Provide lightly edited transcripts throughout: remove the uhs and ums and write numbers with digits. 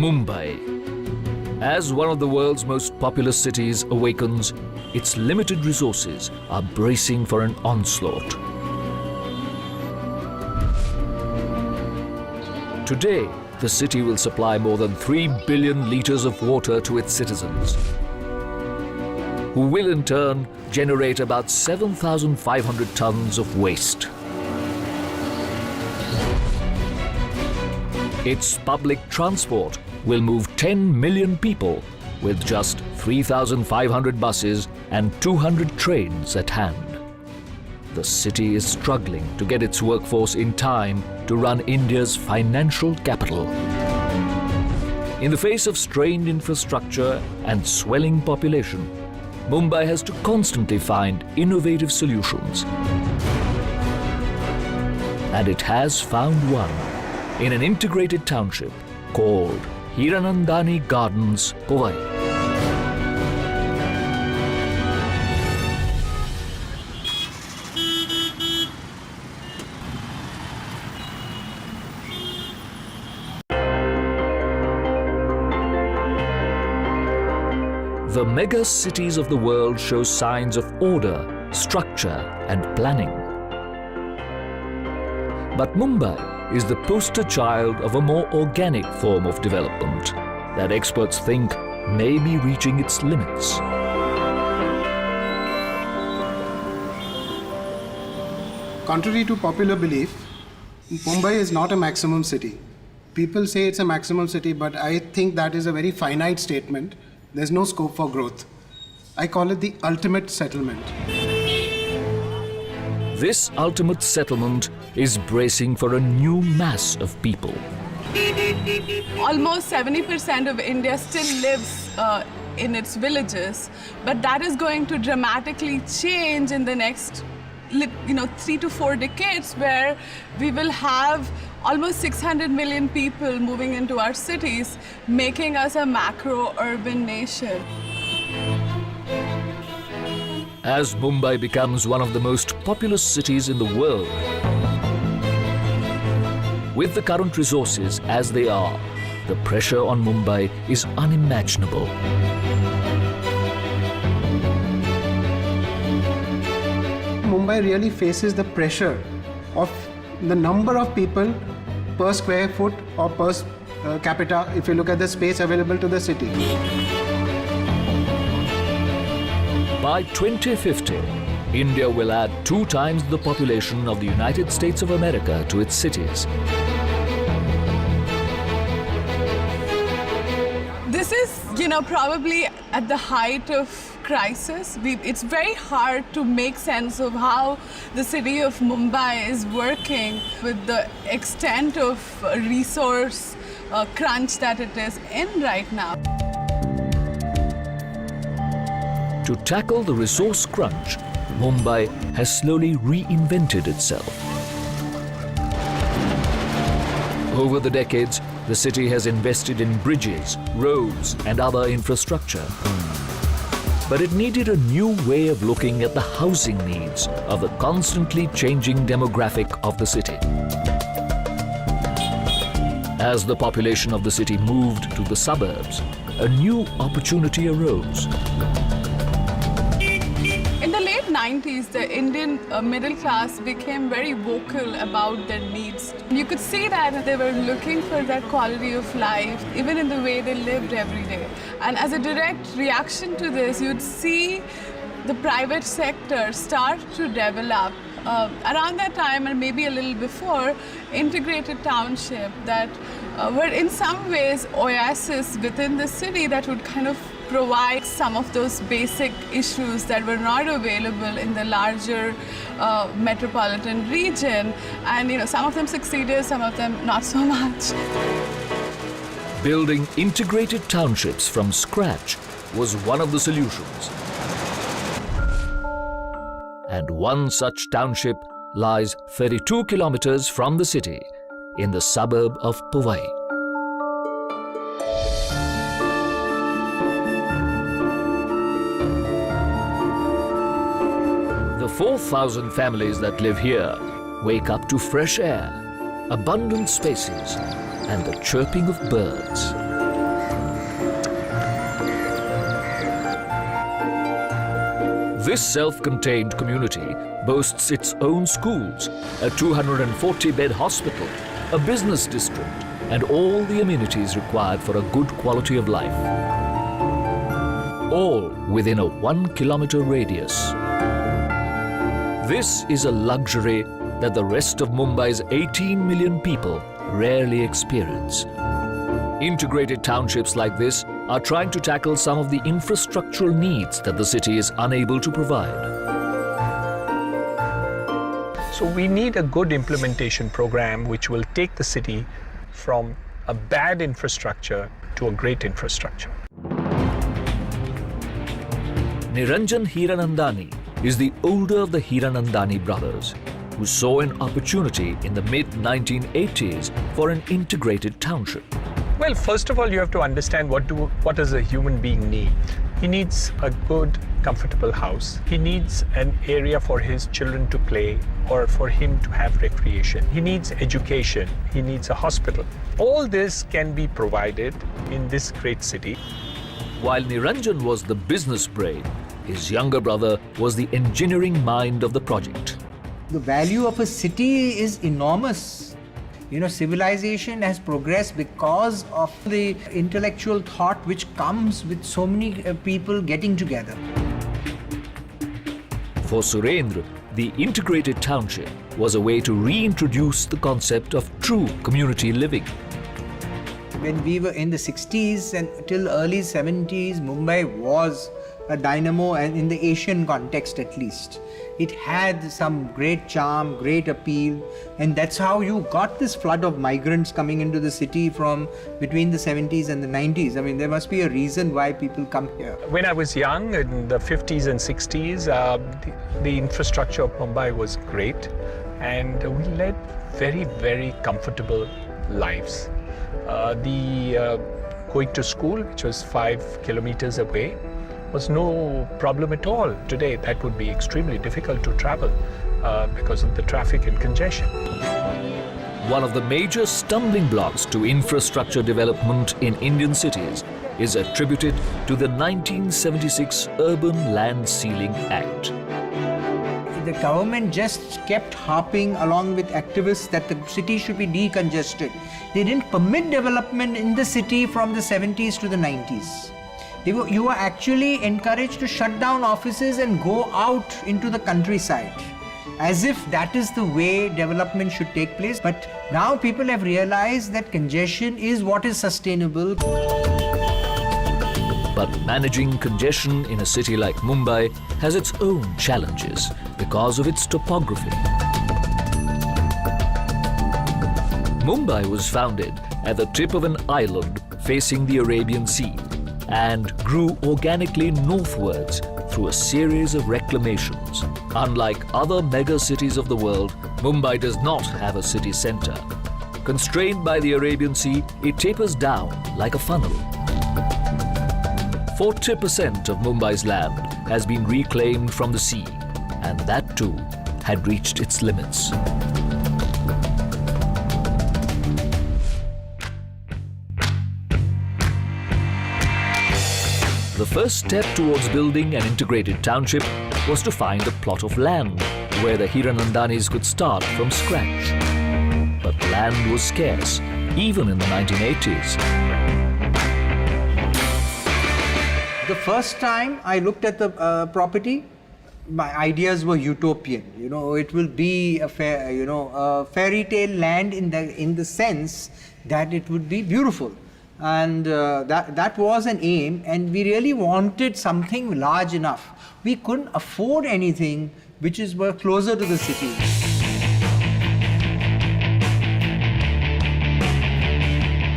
Mumbai. As one of the world's most populous cities awakens, its limited resources are bracing for an onslaught. Today, the city will supply more than 3 billion litres of water to its citizens, who will in turn generate about 7,500 tonnes of waste. Its public transport will move 10 million people with just 3,500 buses and 200 trains at hand. The city is struggling to get its workforce in time to run India's financial capital. In the face of strained infrastructure and swelling population, Mumbai has to constantly find innovative solutions. And it has found one in an integrated township called Hiranandani Gardens, Powai. The mega cities of the world show signs of order, structure, and planning. But Mumbai is the poster child of a more organic form of development that experts think may be reaching its limits. Contrary to popular belief, Mumbai is not a maximum city. People say it's a maximum city, but I think that is a very finite statement. There's no scope for growth. I call it the ultimate settlement. This ultimate settlement is bracing for a new mass of people. Almost 70% of India still lives in its villages, but that is going to dramatically change in the next 3 to 4 decades, where we will have almost 600 million people moving into our cities, making us a macro-urban nation. As Mumbai becomes one of the most populous cities in the world, with the current resources as they are, the pressure on Mumbai is unimaginable. Mumbai really faces the pressure of the number of people per square foot or per capita if you look at the space available to the city. By 2050, India will add 2 times the population of the United States of America to its cities. This is, probably at the height of crisis. It's very hard to make sense of how the city of Mumbai is working with the extent of resource crunch that it is in right now. To tackle the resource crunch, Mumbai has slowly reinvented itself. Over the decades, the city has invested in bridges, roads, and other infrastructure. But it needed a new way of looking at the housing needs of the constantly changing demographic of the city. As the population of the city moved to the suburbs, a new opportunity arose. In the late 90s, the Indian middle class became very vocal about their needs. You could see that they were looking for that quality of life, even in the way they lived every day. And as a direct reaction to this, you'd see the private sector start to develop. Around that time, and maybe a little before, integrated township that were in some ways oases within the city that would kind of provide some of those basic issues that were not available in the larger metropolitan region. And some of them succeeded, some of them not so much. Building integrated townships from scratch was one of the solutions. And one such township lies 32 kilometers from the city in the suburb of Powai. The 4,000 families that live here wake up to fresh air, abundant spaces, and the chirping of birds. This self-contained community boasts its own schools, a 240-bed hospital, a business district, and all the amenities required for a good quality of life. All within a 1-kilometer radius. This is a luxury that the rest of Mumbai's 18 million people rarely experience. Integrated townships like this are trying to tackle some of the infrastructural needs that the city is unable to provide. So we need a good implementation program which will take the city from a bad infrastructure to a great infrastructure. Niranjan Hiranandani is the older of the Hiranandani brothers, who saw an opportunity in the mid-1980s for an integrated township. Well, first of all, you have to understand what does a human being need. He needs a good, comfortable house. He needs an area for his children to play or for him to have recreation. He needs education. He needs a hospital. All this can be provided in this great city. While Niranjan was the business brain, his younger brother was the engineering mind of the project. The value of a city is enormous. You know, civilization has progressed because of the intellectual thought which comes with so many people getting together. For Surendra, the integrated township was a way to reintroduce the concept of true community living. When we were in the 60s and till early 70s, Mumbai was a dynamo, and in the Asian context at least. It had some great charm, great appeal, and that's how you got this flood of migrants coming into the city from between the 70s and the 90s. I mean, there must be a reason why people come here. When I was young, in the 50s and 60s, the infrastructure of Mumbai was great, and we led very, very comfortable lives. Going to school, which was 5 kilometers away, was no problem at all. Today, that would be extremely difficult to travel because of the traffic and congestion. One of the major stumbling blocks to infrastructure development in Indian cities is attributed to the 1976 Urban Land Ceiling Act. The government just kept harping along with activists that the city should be decongested. They didn't permit development in the city from the 70s to the 90s. You were actually encouraged to shut down offices and go out into the countryside, as if that is the way development should take place. But now people have realized that congestion is what is sustainable. But managing congestion in a city like Mumbai has its own challenges because of its topography. Mumbai was founded at the tip of an island facing the Arabian Sea and grew organically northwards through a series of reclamations. Unlike other mega cities of the world, Mumbai does not have a city centre. Constrained by the Arabian Sea, it tapers down like a funnel. 40% of Mumbai's land has been reclaimed from the sea, and that too had reached its limits. The first step towards building an integrated township was to find a plot of land where the Hiranandanis could start from scratch. But land was scarce, even in the 1980s. The first time I looked at the property, my ideas were utopian. You know, it will be a fairy tale land in the sense that it would be beautiful. And that was an aim, and we really wanted something large enough. We couldn't afford anything which were closer to the city.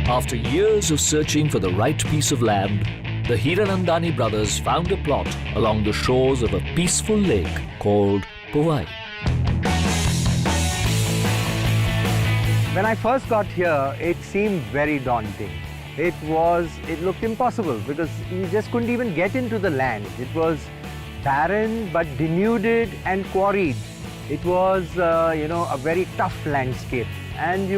After years of searching for the right piece of land, the Hiranandani brothers found a plot along the shores of a peaceful lake called Powai. When I first got here, it seemed very daunting. It looked impossible because you just couldn't even get into the land. It was barren but denuded and quarried. It was, a very tough landscape. And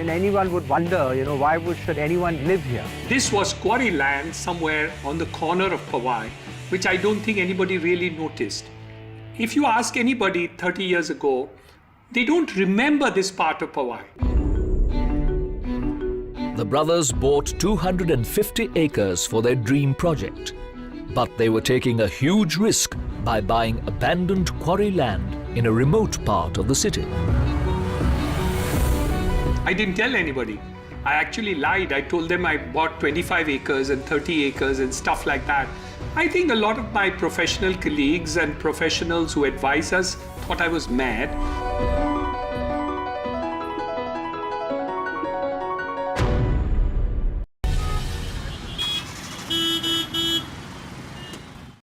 anyone would wonder, why should anyone live here? This was quarry land somewhere on the corner of Powai, which I don't think anybody really noticed. If you ask anybody 30 years ago, they don't remember this part of Powai. The brothers bought 250 acres for their dream project, but they were taking a huge risk by buying abandoned quarry land in a remote part of the city. I didn't tell anybody. I actually lied. I told them I bought 25 acres and 30 acres and stuff like that. I think a lot of my professional colleagues and professionals who advise us thought I was mad.